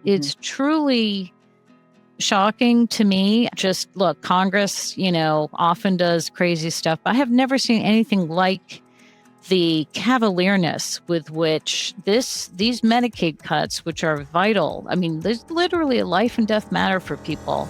It's truly shocking to me. Just look, Congress, often does crazy stuff. I have never seen anything like the cavalierness with which these Medicaid cuts, which are vital. I mean, there's literally a life and death matter for people.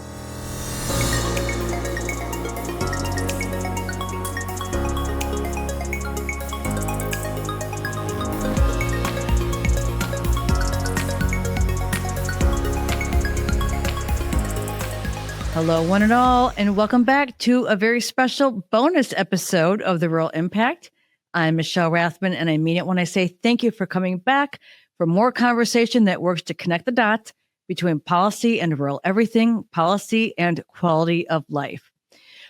Hello, one and all, and welcome back to a very special bonus episode of The Rural Impact. I'm Michelle Rathman, and I mean it when I say thank you for coming back for more conversation that works to connect the dots between policy and rural everything, policy and quality of life.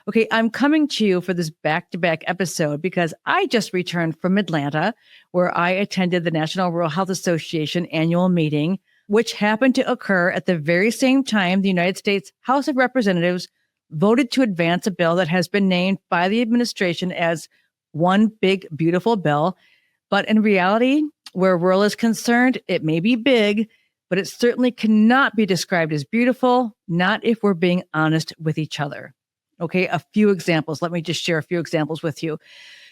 Okay, I'm coming to you for this back-to-back episode because I just returned from Atlanta, where I attended the National Rural Health Association annual meeting, which happened to occur at the very same time the United States House of Representatives voted to advance a bill that has been named by the administration as One Big Beautiful Bill. But in reality, where rural is concerned, it may be big, but it certainly cannot be described as beautiful, not if we're being honest with each other. Okay, a few examples. Let me just share a few examples with you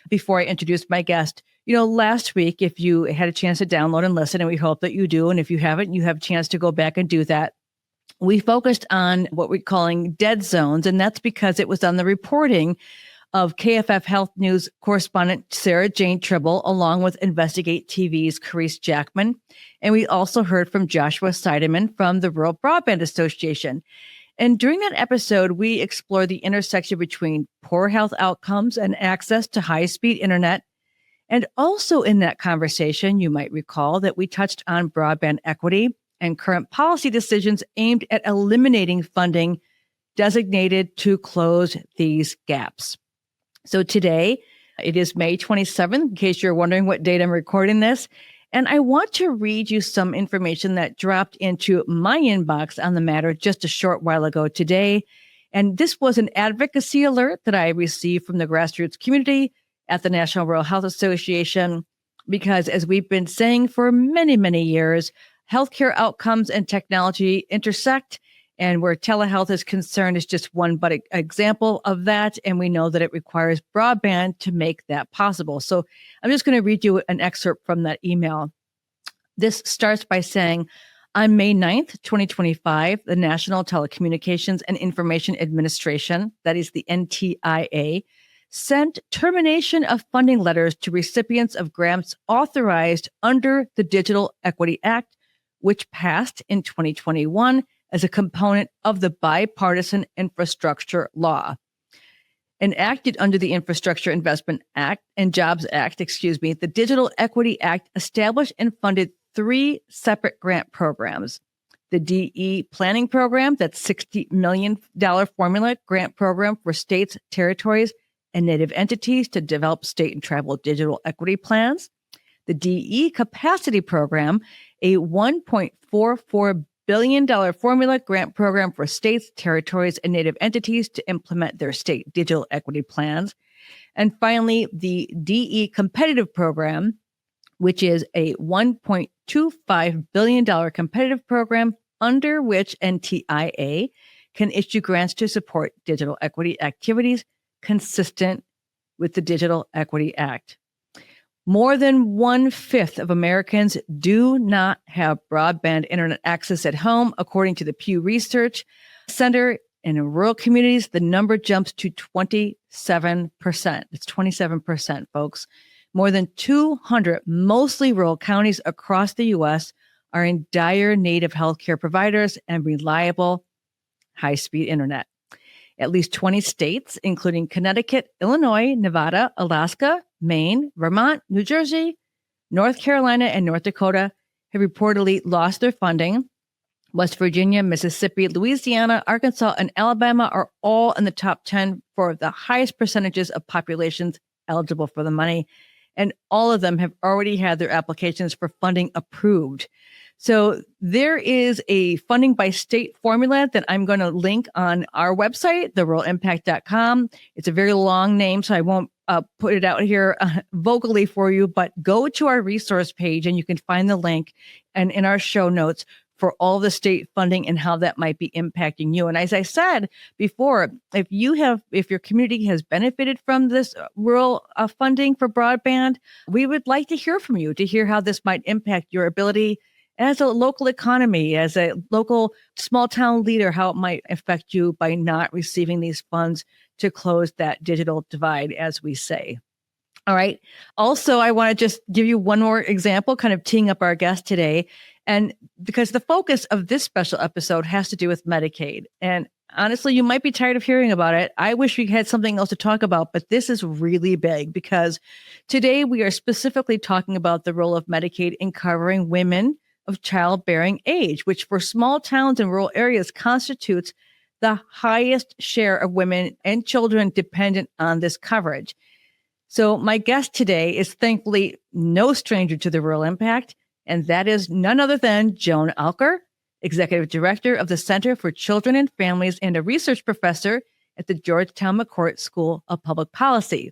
before I introduce my guest. Last week, if you had a chance to download and listen, and we hope that you do, and if you haven't, you have a chance to go back and do that. We focused on what we're calling dead zones, and that's because it was on the reporting of KFF Health News correspondent Sarah Jane Tribble, along with Investigate TV's Carice Jackman. And we also heard from Joshua Seidemann from the Rural Broadband Association. And during that episode, we explored the intersection between poor health outcomes and access to high-speed internet. And also in that conversation, you might recall that we touched on broadband equity and current policy decisions aimed at eliminating funding designated to close these gaps. So today, it is May 27th, in case you're wondering what date I'm recording this. And I want to read you some information that dropped into my inbox on the matter just a short while ago today. And this was an advocacy alert that I received from the grassroots community at the National Rural Health Association, because as we've been saying for many, many years, healthcare outcomes and technology intersect, and where telehealth is concerned is just one but example of that, and we know that it requires broadband to make that possible. So I'm just going to read you an excerpt from that email. This starts by saying, on May 9th, 2025, the National Telecommunications and Information Administration, that is the NTIA, sent termination of funding letters to recipients of grants authorized under the Digital Equity Act, which passed in 2021 as a component of the Bipartisan Infrastructure Law. Enacted under the Infrastructure Investment Act and Jobs Act, the Digital Equity Act established and funded three separate grant programs. The DE Planning Program, that's $60 million formula grant program for states, territories, and Native entities to develop state and tribal digital equity plans. The DE Capacity Program, a $1.44 billion formula grant program for states, territories, and Native entities to implement their state digital equity plans. And finally, the DE Competitive Program, which is a $1.25 billion competitive program under which NTIA can issue grants to support digital equity activities consistent with the Digital Equity Act. More than 1/5 of Americans do not have broadband internet access at home, according to the Pew Research Center. And in rural communities, the number jumps to 27%. It's 27%, folks. More than 200 mostly rural counties across the U.S. are in dire need of healthcare providers and reliable high-speed internet. At least 20 states, including Connecticut, Illinois, Nevada, Alaska, Maine, Vermont, New Jersey, North Carolina, and North Dakota, have reportedly lost their funding. West Virginia, Mississippi, Louisiana, Arkansas, and Alabama are all in the top 10 for the highest percentages of populations eligible for the money. And all of them have already had their applications for funding approved. So there is a funding by state formula that I'm going to link on our website, theruralimpact.com. It's a very long name, so I won't put it out here vocally for you, but go to our resource page and you can find the link and in our show notes for all the state funding and how that might be impacting you. And as I said before, if your community has benefited from this rural funding for broadband, we would like to hear from you to hear how this might impact your ability as a local economy, as a local small town leader, how it might affect you by not receiving these funds to close that digital divide, as we say. All right. Also, I want to just give you one more example, kind of teeing up our guest today. And because the focus of this special episode has to do with Medicaid. And honestly, you might be tired of hearing about it. I wish we had something else to talk about, but this is really big because today we are specifically talking about the role of Medicaid in covering women of childbearing age, which for small towns and rural areas constitutes the highest share of women and children dependent on this coverage. So my guest today is thankfully no stranger to the rural impact, and that is none other than Joan Alker, Executive Director of the Center for Children and Families and a research professor at the Georgetown McCourt School of Public Policy.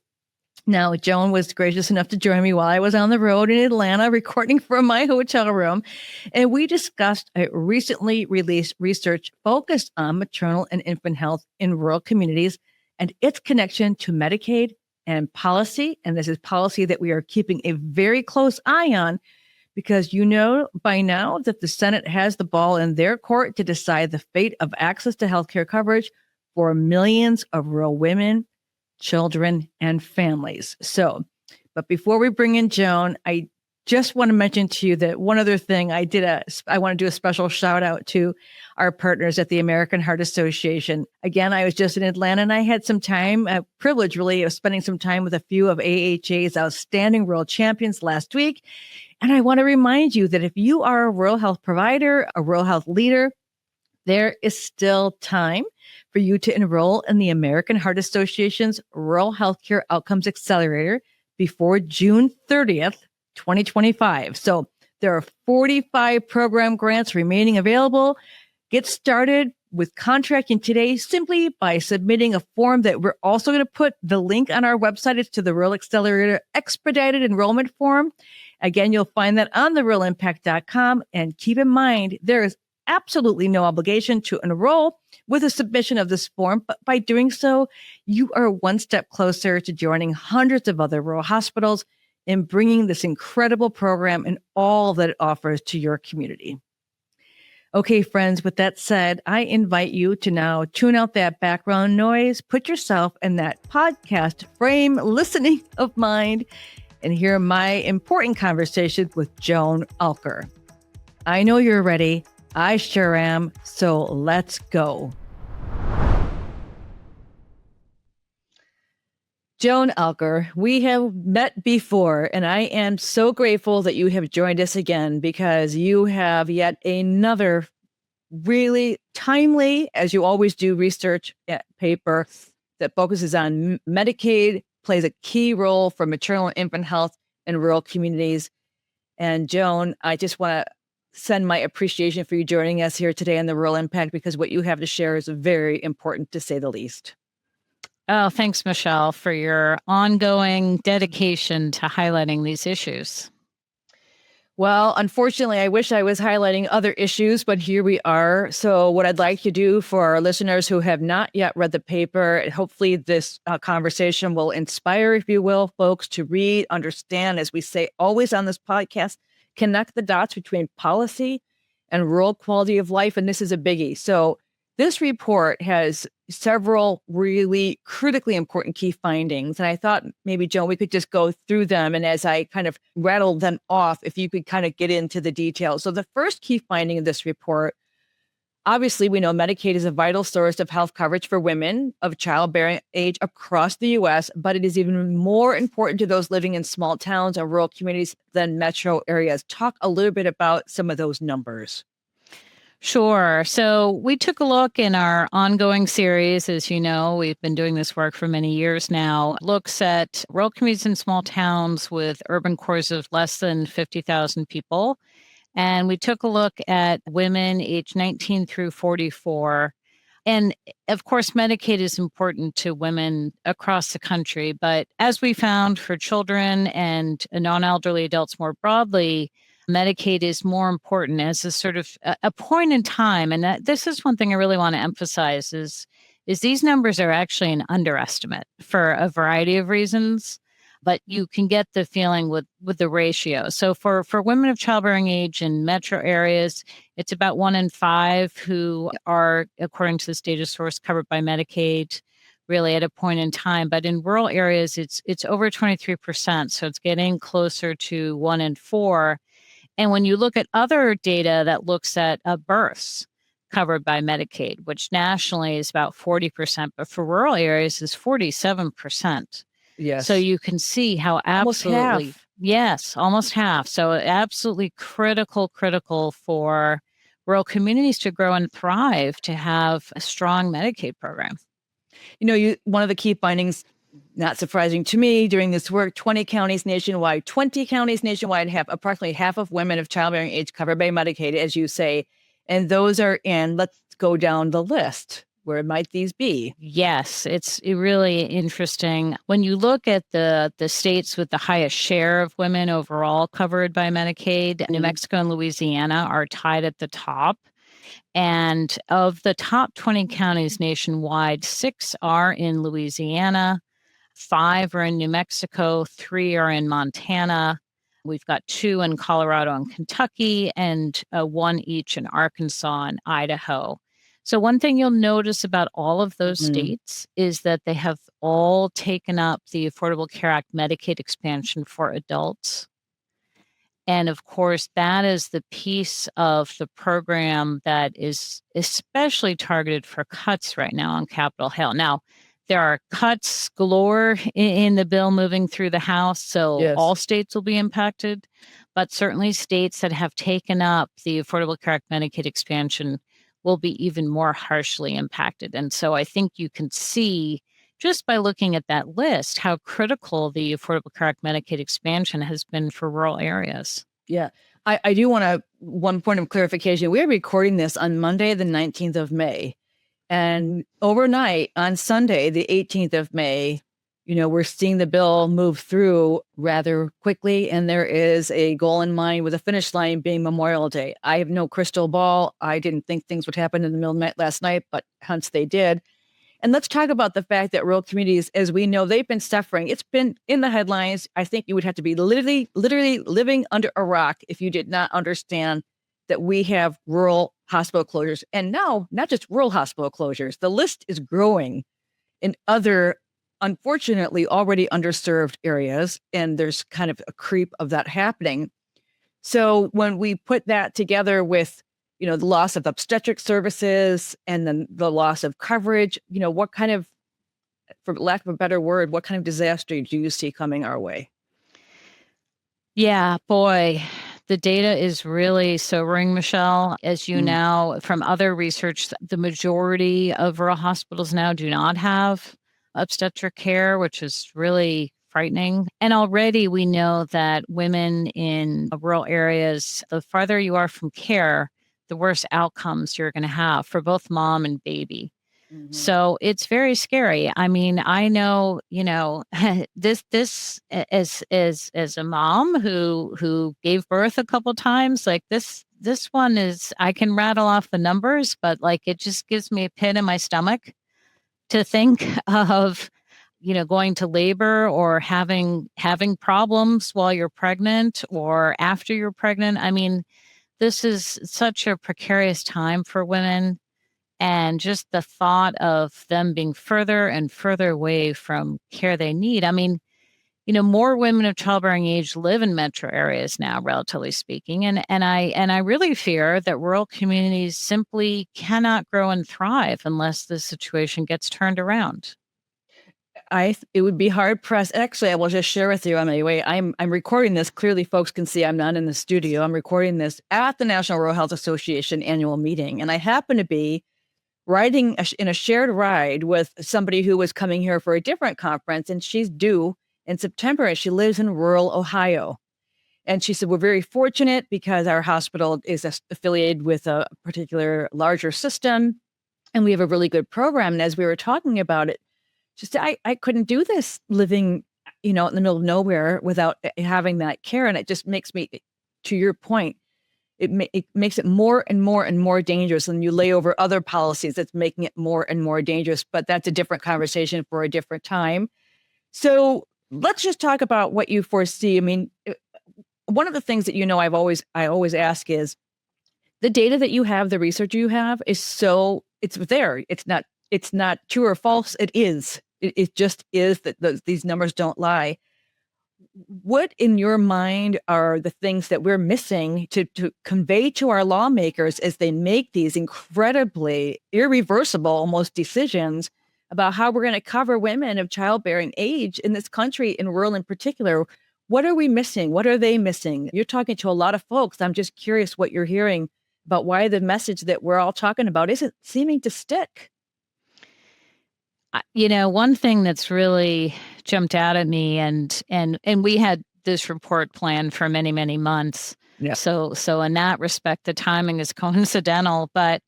Now, Joan was gracious enough to join me while I was on the road in Atlanta recording from my hotel room, and we discussed a recently released research focused on maternal and infant health in rural communities and its connection to Medicaid and policy. And this is policy that we are keeping a very close eye on because you know by now that the Senate has the ball in their court to decide the fate of access to healthcare coverage for millions of rural women, children, and families. But before we bring in Joan, I just want to mention to you that one other thing I want to do a special shout out to our partners at the American Heart Association. Again, I was just in Atlanta and I had some time, a privilege really of spending some time with a few of AHA's outstanding rural champions last week. And I want to remind you that if you are a rural health provider, a rural health leader, there is still time for you to enroll in the American Heart Association's Rural Healthcare Outcomes Accelerator before June 30th, 2025. So there are 45 program grants remaining available. Get started with contracting today simply by submitting a form that we're also going to put the link on our website. It's to the Rural Accelerator Expedited Enrollment Form. Again, you'll find that on theruralimpact.com. And keep in mind, there is absolutely no obligation to enroll with a submission of this form, but by doing so, you are one step closer to joining hundreds of other rural hospitals in bringing this incredible program and all that it offers to your community. Okay, friends, with that said, I invite you to now tune out that background noise, put yourself in that podcast frame listening of mind, and hear my important conversation with Joan Alker. I know you're ready. I sure am. So let's go. Joan Alker, we have met before, and I am so grateful that you have joined us again because you have yet another really timely, as you always do, research paper that focuses on Medicaid, plays a key role for maternal and infant health in rural communities. And Joan, I just want to send my appreciation for you joining us here today on the Rural Impact because what you have to share is very important, to say the least. Oh, thanks, Michelle, for your ongoing dedication to highlighting these issues. Well, unfortunately, I wish I was highlighting other issues, but here we are. So what I'd like to do for our listeners who have not yet read the paper, hopefully this conversation will inspire, if you will, folks to read, understand, as we say always on this podcast, connect the dots between policy and rural quality of life. And this is a biggie. So this report has several really critically important key findings. And I thought maybe, Joan, we could just go through them. And as I kind of rattle them off, if you could kind of get into the details. So the first key finding of this report, obviously, we know Medicaid is a vital source of health coverage for women of childbearing age across the U.S., but it is even more important to those living in small towns and rural communities than metro areas. Talk a little bit about some of those numbers. Sure. So we took a look in our ongoing series. As you know, we've been doing this work for many years now. Looks at rural communities and small towns with urban cores of less than 50,000 people. And we took a look at women aged 19 through 44. And of course, Medicaid is important to women across the country. But as we found for children and non-elderly adults more broadly, Medicaid is more important as a sort of a point in time. And this is one thing I really want to emphasize is these numbers are actually an underestimate for a variety of reasons, but you can get the feeling with the ratio. So for women of childbearing age in metro areas, it's about 1 in 5 who are, according to this data source, covered by Medicaid really at a point in time. But in rural areas, it's over 23%. So it's getting closer to 1 in 4. And when you look at other data that looks at births covered by Medicaid, which nationally is about 40%, but for rural areas is 47%. Yes. So you can see how absolutely, almost half. Yes, almost half. So absolutely critical for rural communities to grow and thrive, to have a strong Medicaid program. One of the key findings, not surprising to me, during this work, 20 counties nationwide have approximately half of women of childbearing age covered by Medicaid, as you say. And those are in, let's go down the list. Where might these be? Yes, it's really interesting. When you look at the states with the highest share of women overall covered by Medicaid, New Mexico and Louisiana are tied at the top. And of the top 20 counties nationwide, 6 are in Louisiana, 5 are in New Mexico, 3 are in Montana. We've got 2 in Colorado and Kentucky, and 1 each in Arkansas and Idaho. So one thing you'll notice about all of those states is that they have all taken up the Affordable Care Act Medicaid expansion for adults. And of course, that is the piece of the program that is especially targeted for cuts right now on Capitol Hill. Now, there are cuts galore in the bill moving through the House, so Yes. all states will be impacted. But certainly states that have taken up the Affordable Care Act Medicaid expansion will be even more harshly impacted. And so I think you can see, just by looking at that list, how critical the Affordable Care Act Medicaid expansion has been for rural areas. Yeah. I do want one point of clarification. We're recording this on Monday, the 19th of May. And overnight on Sunday, the 18th of May, we're seeing the bill move through rather quickly. And there is a goal in mind, with a finish line being Memorial Day. I have no crystal ball. I didn't think things would happen in the middle of the night last night, but hence they did. And let's talk about the fact that rural communities, as we know, they've been suffering. It's been in the headlines. I think you would have to be literally living under a rock if you did not understand that we have rural hospital closures. And now, not just rural hospital closures, the list is growing in other, unfortunately, already underserved areas. And there's kind of a creep of that happening. So when we put that together with the loss of obstetric services and then the loss of coverage, what kind of, for lack of a better word, what kind of disaster do you see coming our way? Yeah, boy, the data is really sobering, Michelle. As you know from other research, the majority of rural hospitals now do not have obstetric care, which is really frightening. And already we know that women in rural areas, the farther you are from care, the worse outcomes you're going to have for both mom and baby. So it's very scary. I mean, I know, this as a mom who gave birth a couple times, like this one is, I can rattle off the numbers, but like it just gives me a pit in my stomach to think of, going to labor or having problems while you're pregnant or after you're pregnant. I mean, this is such a precarious time for women, and just the thought of them being further and further away from care they need. I mean, more women of childbearing age live in metro areas now, relatively speaking, and I really fear that rural communities simply cannot grow and thrive unless the situation gets turned around. It would be hard pressed. Actually, I will just share with you on my way. I'm recording this. Clearly, folks can see I'm not in the studio. I'm recording this at the National Rural Health Association annual meeting, and I happen to be riding in a shared ride with somebody who was coming here for a different conference, and she's due in September, and she lives in rural Ohio. And she said, we're very fortunate because our hospital is affiliated with a particular larger system, and we have a really good program. And as we were talking about it, she said, I couldn't do this living, in the middle of nowhere without having that care. And it just makes me to your point, it makes it more and more and more dangerous. And you lay over other policies that's making it more and more dangerous. But that's a different conversation for a different time. So let's just talk about what you foresee. I mean, one of the things that, I always ask is the data that you have, the research you have it's there. It's not true or false. It is. It just is that these numbers don't lie. What in your mind are the things that we're missing to convey to our lawmakers as they make these incredibly irreversible almost decisions about how we're going to cover women of childbearing age in this country, in rural in particular? What are we missing? What are they missing? You're talking to a lot of folks. I'm just curious what you're hearing about why the message that we're all talking about isn't seeming to stick. One thing that's really jumped out at me, and we had this report planned for many, many months. Yeah. So in that respect, the timing is coincidental, but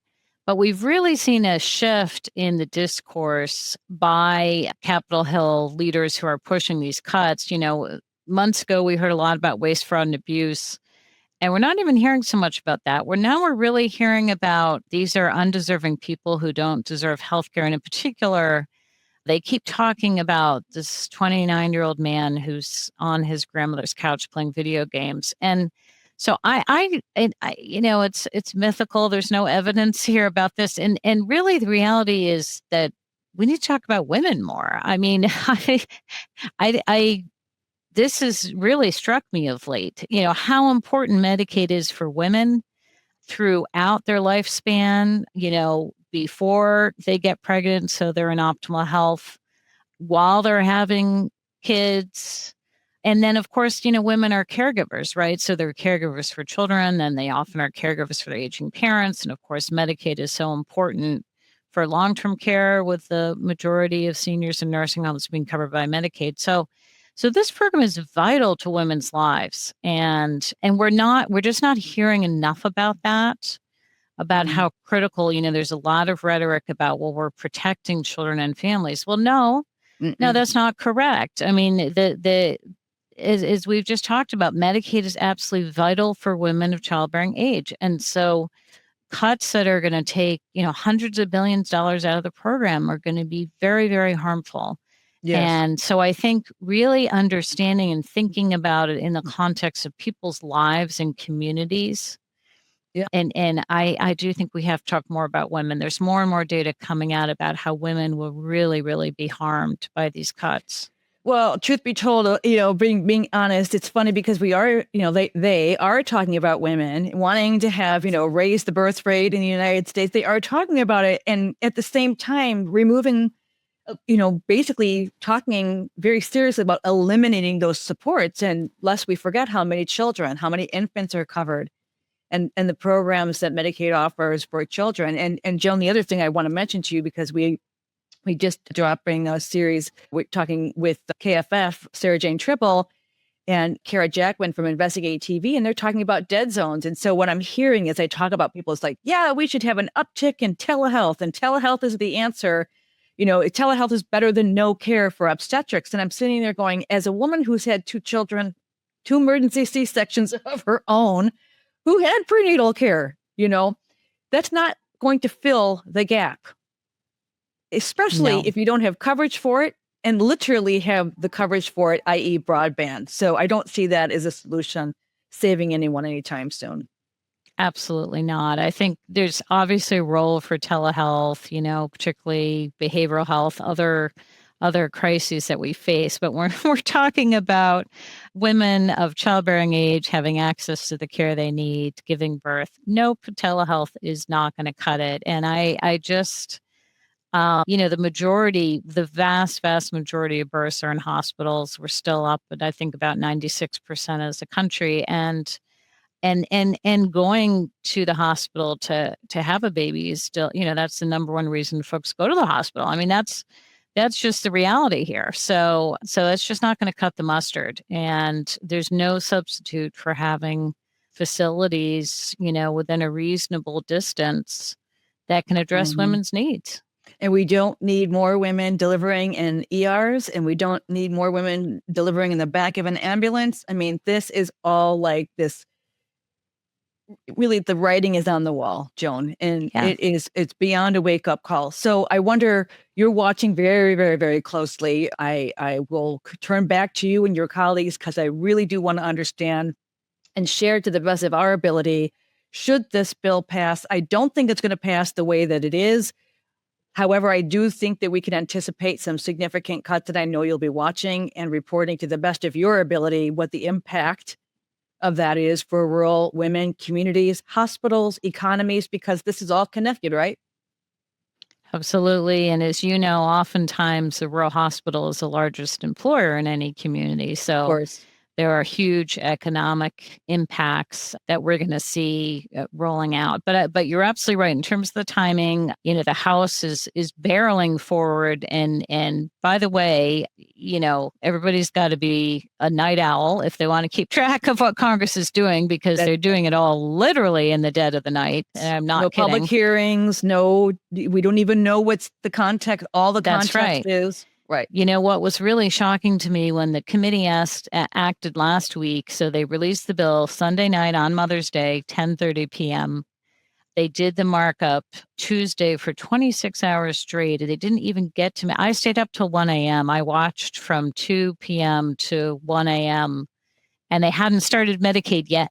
we've really seen a shift in the discourse by Capitol Hill leaders who are pushing these cuts. Months ago, we heard a lot about waste, fraud, and abuse. And we're not even hearing so much about that. We're really hearing about these are undeserving people who don't deserve health care. And in particular, they keep talking about this 29-year-old man who's on his grandmother's couch playing video games. And so it's mythical. There's no evidence here about this. And really the reality is that we need to talk about women more. I mean, this has really struck me of late, how important Medicaid is for women throughout their lifespan, before they get pregnant, so they're in optimal health, while they're having kids. And then, of course, women are caregivers, right? So they're caregivers for children, and they often are caregivers for their aging parents. And of course, Medicaid is so important for long-term care, with the majority of seniors in nursing homes being covered by Medicaid. So this program is vital to women's lives. And we're just not hearing enough about that, about how critical, there's a lot of rhetoric about, well, we're protecting children and families. Well, no, that's not correct. I mean, as we've just talked about, Medicaid is absolutely vital for women of childbearing age. And so cuts that are going to take, hundreds of billions of dollars out of the program are going to be very, very harmful. Yes. And so I think really understanding and thinking about it in the context of people's lives and communities. Yeah. And I do think we have to talk more about women. There's more and more data coming out about how women will really, really be harmed by these cuts. Well, truth be told, being honest, it's funny because we are, they are talking about women wanting to have, raise the birth rate in the United States. They are talking about it. And at the same time, removing, basically talking very seriously about eliminating those supports. And lest we forget how many children, how many infants are covered, and the programs that Medicaid offers for children. And Joan, the other thing I want to mention to you, because we just dropping a series, we're talking with KFF, Sarah Jane Tripple and Kara Jackman from Investigate TV, and they're talking about dead zones. And so what I'm hearing as I talk about people is like, yeah, we should have an uptick in telehealth, and telehealth is the answer. Telehealth is better than no care for obstetrics. And I'm sitting there going, as a woman who's had 2 children, 2 emergency C-sections of her own, who had prenatal care, that's not going to fill the gap, especially if you don't have coverage for it and literally have the coverage for it, i.e. broadband. So I don't see that as a solution saving anyone anytime soon. Absolutely not. I think there's obviously a role for telehealth, particularly behavioral health, other crises that we face. But we're talking about women of childbearing age having access to the care they need, giving birth. No, telehealth is not going to cut it. And I just, the vast majority of births are in hospitals. We're still up, but I think about 96% as a country. And going to the hospital to have a baby is still, that's the number one reason folks go to the hospital. I mean, that's just the reality here. So that's just not going to cut the mustard. And there's no substitute for having facilities, within a reasonable distance that can address women's needs. And we don't need more women delivering in ERs, and we don't need more women delivering in the back of an ambulance. I mean, this is all like this really the writing is on the wall, Joan, and Yeah. it's beyond a wake up call. So I wonder, you're watching very, very, very closely. I will turn back to you and your colleagues because I really do want to understand and share to the best of our ability. Should this bill pass? I don't think it's going to pass the way that it is. However, I do think that we can anticipate some significant cuts that I know you'll be watching and reporting to the best of your ability what the impact of that is for rural women, communities, hospitals, economies, because this is all connected, right? Absolutely. And as you know, oftentimes the rural hospital is the largest employer in any community. Of So course. there are huge economic impacts that we're going to see rolling out. But you're absolutely right in terms of the timing. The House is barreling forward, and by the way, everybody's got to be a night owl if they want to keep track of what Congress is doing, because they're doing it all literally in the dead of the night. And I'm not no kidding. Public hearings. No, we don't even know what's the context. All the That's context right. is. Right. What was really shocking to me when the committee acted last week, so they released the bill Sunday night on Mother's Day, 10:30 p.m. They did the markup Tuesday for 26 hours straight. They didn't even get to me. I stayed up till 1 a.m. I watched from 2 p.m. to 1 a.m. and they hadn't started Medicaid yet.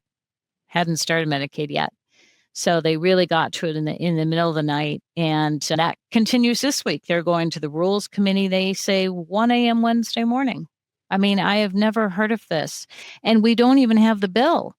So they really got to it in the middle of the night, and that continues this week. They're going to the Rules Committee. They say 1 a.m. Wednesday morning. I mean, I have never heard of this, and we don't even have the bill.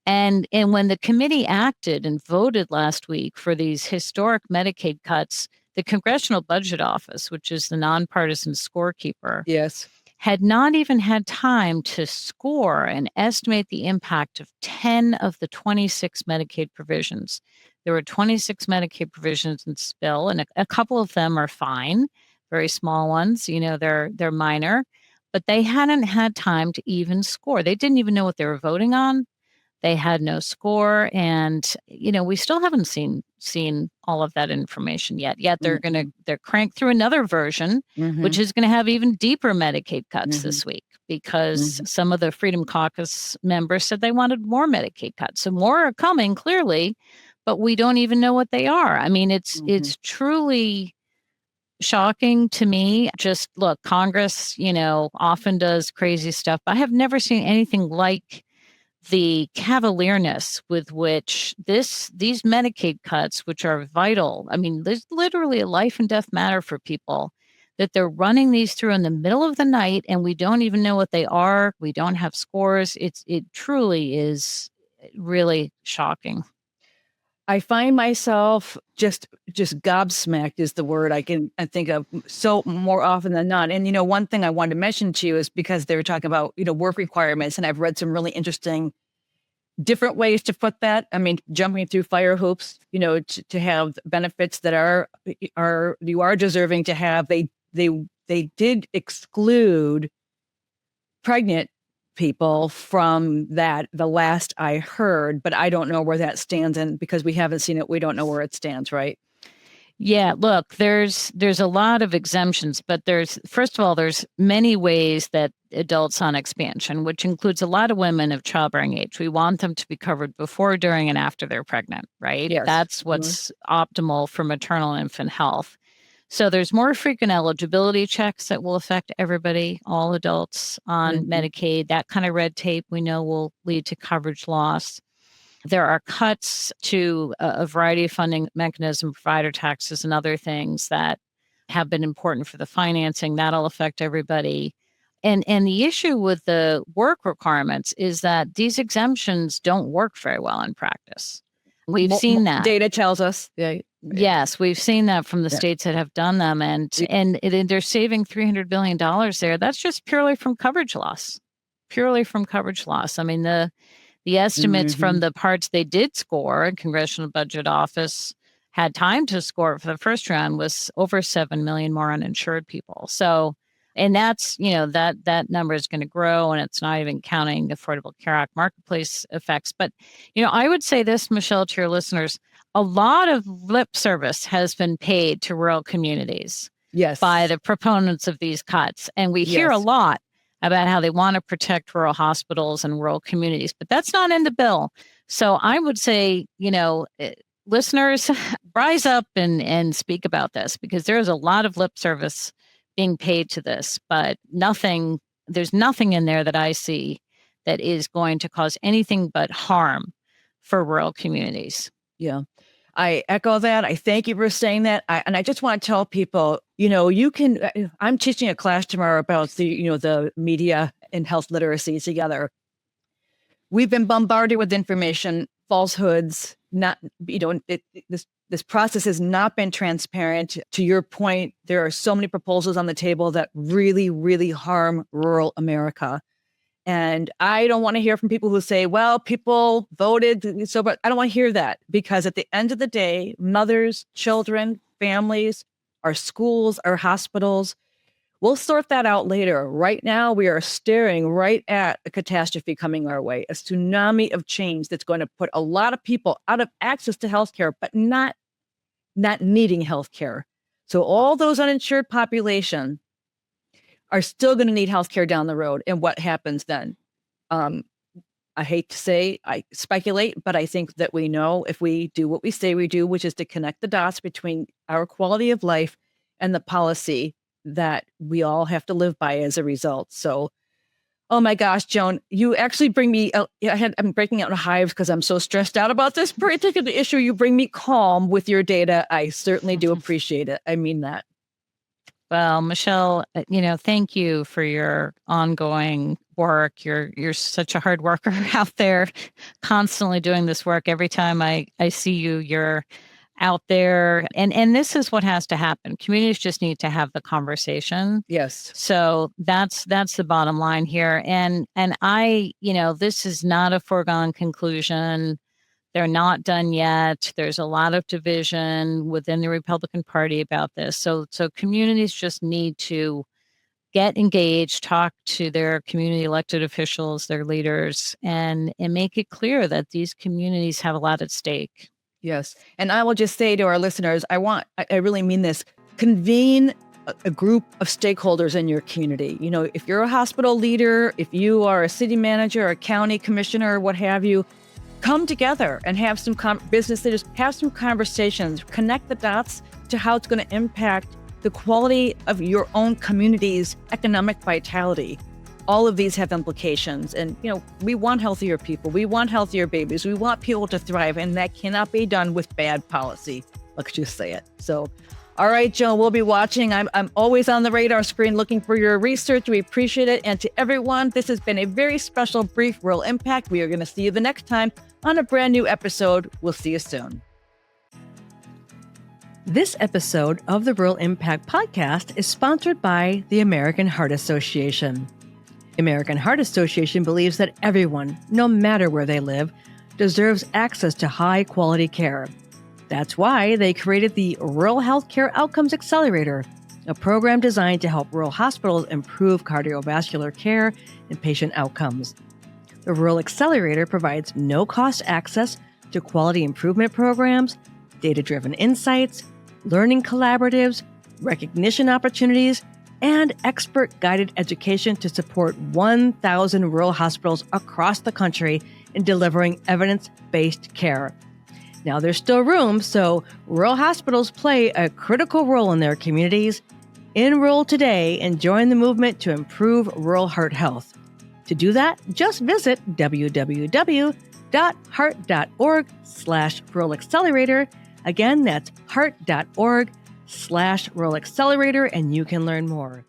And when the committee acted and voted last week for these historic Medicaid cuts, the Congressional Budget Office, which is the nonpartisan scorekeeper, Yes. had not even had time to score and estimate the impact of 10 of the 26 Medicaid provisions. There were 26 Medicaid provisions in this bill, and a couple of them are fine, very small ones. They're minor, but they hadn't had time to even score. They didn't even know what they were voting on. They had no score, and we still haven't seen all of that information yet. Yet they're crank through another version, which is going to have even deeper Medicaid cuts this week, because some of the Freedom Caucus members said they wanted more Medicaid cuts. So more are coming, clearly, but we don't even know what they are. I mean, it's truly shocking to me. Just look, Congress, often does crazy stuff. I have never seen anything like the cavalierness with which these Medicaid cuts, which are vital. I mean, there's literally a life and death matter for people, that they're running these through in the middle of the night, and we don't even know what they are. We don't have scores. It truly is really shocking. I find myself just gobsmacked is the word I think of so more often than not. And, one thing I wanted to mention to you is because they were talking about, work requirements, and I've read some really interesting different ways to put that. I mean, jumping through fire hoops, to have benefits that you are deserving to have. They did exclude pregnant people from that, the last I heard, but I don't know where that stands, and because we haven't seen it, we don't know where it stands, right? Yeah, look, there's a lot of exemptions, but first of all, there's many ways that adults on expansion, which includes a lot of women of childbearing age. We want them to be covered before, during, and after they're pregnant, right? Yes. That's what's optimal for maternal and infant health. So there's more frequent eligibility checks that will affect everybody, all adults on Medicaid. That kind of red tape we know will lead to coverage loss. There are cuts to a variety of funding mechanisms, provider taxes, and other things that have been important for the financing. That'll affect everybody. And the issue with the work requirements is that these exemptions don't work very well in practice. We've seen that. Data tells us. Yeah. Yes, we've seen that from the states that have done them, and they're saving $300 billion there. That's just purely from coverage loss. I mean, the estimates from the parts they did score, and Congressional Budget Office had time to score for the first round, was over 7 million more uninsured people. So, and that's, that number is going to grow, and it's not even counting the Affordable Care Act marketplace effects. But, I would say this, Michelle, to your listeners, a lot of lip service has been paid to rural communities by the proponents of these cuts. And we hear a lot about how they want to protect rural hospitals and rural communities, but that's not in the bill. So I would say, listeners, rise up and speak about this, because there's a lot of lip service being paid to this, but there's nothing in there that I see that is going to cause anything but harm for rural communities. Yeah. I echo that. I thank you for saying that. And I just want to tell people, I'm teaching a class tomorrow about the media and health literacy together. We've been bombarded with information, falsehoods, this process has not been transparent. To your point, there are so many proposals on the table that really, really harm rural America. And I don't want to hear from people who say, well, people voted. But I don't want to hear that, because at the end of the day, mothers, children, families, our schools, our hospitals, we'll sort that out later. Right now, we are staring right at a catastrophe coming our way, a tsunami of change that's going to put a lot of people out of access to healthcare, but not needing healthcare. So all those uninsured population are still going to need healthcare down the road. And what happens then? I hate to say, I speculate, but I think that we know, if we do what we say we do, which is to connect the dots between our quality of life and the policy that we all have to live by as a result. So, oh my gosh, Joan, you actually bring me, I'm breaking out in hives because I'm so stressed out about this particular issue. You bring me calm with your data. I certainly do appreciate it. I mean that. Well, Michelle, thank you for your ongoing work. You're such a hard worker out there, constantly doing this work. Every time I see you, you're out there. And this is what has to happen. Communities just need to have the conversation. Yes. So that's the bottom line here. And this is not a foregone conclusion. They're not done yet. There's a lot of division within the Republican Party about this. So communities just need to get engaged, talk to their community elected officials, their leaders, and make it clear that these communities have a lot at stake. Yes. And I will just say to our listeners, I really mean this, convene a group of stakeholders in your community. If you're a hospital leader, if you are a city manager, a county commissioner, what have you, come together and have some business leaders, have some conversations, connect the dots to how it's going to impact the quality of your own community's economic vitality. All of these have implications. And, we want healthier people. We want healthier babies. We want people to thrive. And that cannot be done with bad policy. Let's just say it. So, all right, Joan, we'll be watching. I'm always on the radar screen looking for your research. We appreciate it. And to everyone, this has been a very special brief Rural Impact. We are going to see you the next time on a brand new episode. We'll see you soon. This episode of the Rural Impact Podcast is sponsored by the American Heart Association. American Heart Association believes that everyone, no matter where they live, deserves access to high-quality care. That's why they created the Rural Healthcare Outcomes Accelerator, a program designed to help rural hospitals improve cardiovascular care and patient outcomes. The Rural Accelerator provides no-cost access to quality improvement programs, data-driven insights, learning collaboratives, recognition opportunities, and expert-guided education to support 1,000 rural hospitals across the country in delivering evidence-based care. Now, there's still room, so rural hospitals play a critical role in their communities. Enroll today and join the movement to improve rural heart health. To do that, just visit www.heart.org/Rural Accelerator. Again, that's heart.org/Rural Accelerator, and you can learn more.